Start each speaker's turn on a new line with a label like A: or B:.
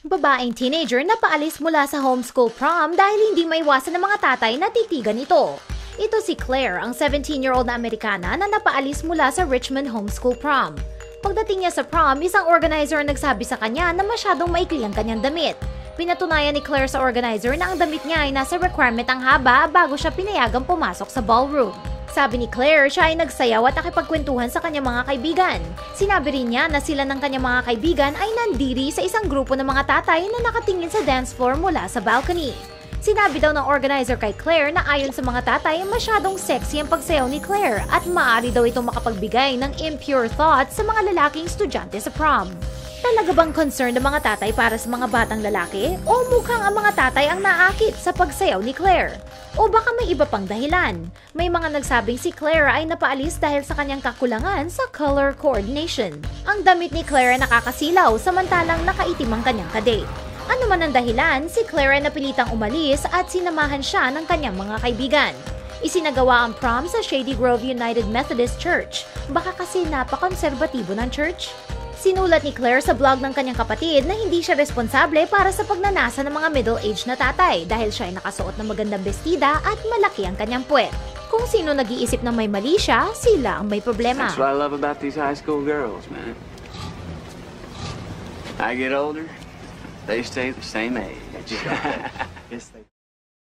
A: Babaeng teenager na paalis mula sa homeschool prom dahil hindi maiwasan ng mga tatay na titigan ito. Ito si Claire, ang 17-year-old na Amerikana na napaalis mula sa Richmond homeschool prom. Pagdating niya sa prom, isang organizer ang nagsabi sa kanya na masyadong maikli ang kanyang damit. Pinatunayan ni Claire sa organizer na ang damit niya ay nasa requirement ang haba bago siya pinayagang pumasok sa ballroom. Sabi ni Claire, siya ay nagsayaw at nakipagkwentuhan sa kanyang mga kaibigan. Sinabi rin niya na sila ng kanyang mga kaibigan ay nandiri sa isang grupo ng mga tatay na nakatingin sa dance floor mula sa balcony. Sinabi daw ng organizer kay Claire na ayon sa mga tatay, masyadong sexy ang pagsayaw ni Claire at maaari daw itong makapagbigay ng impure thoughts sa mga lalaking estudyante sa prom. Talaga bang concerned ang mga tatay para sa mga batang lalaki? O mukhang ang mga tatay ang naakit sa pagsayaw ni Claire? O baka may iba pang dahilan? May mga nagsabing si Claire ay napaalis dahil sa kanyang kakulangan sa color coordination. Ang damit ni Claire ay nakakasilaw samantalang nakaitim ang kanyang kadate. Ano man ang dahilan, si Claire ay napilitang umalis at sinamahan siya ng kanyang mga kaibigan. Isinagawa ang prom sa Shady Grove United Methodist Church. Baka kasi napaka-konserbatibo ng church? Sinulat ni Claire sa blog ng kanyang kapatid na hindi siya responsable para sa pagnanasa ng mga middle-aged na tatay dahil siya ay nakasuot ng magandang bestida at malaki ang kanyang puwet. Kung sino nag-iisip na may mali siya, sila ang may problema.
B: That's what I love about these high school girls, man. I get older, they stay the same age.
C: Yes, they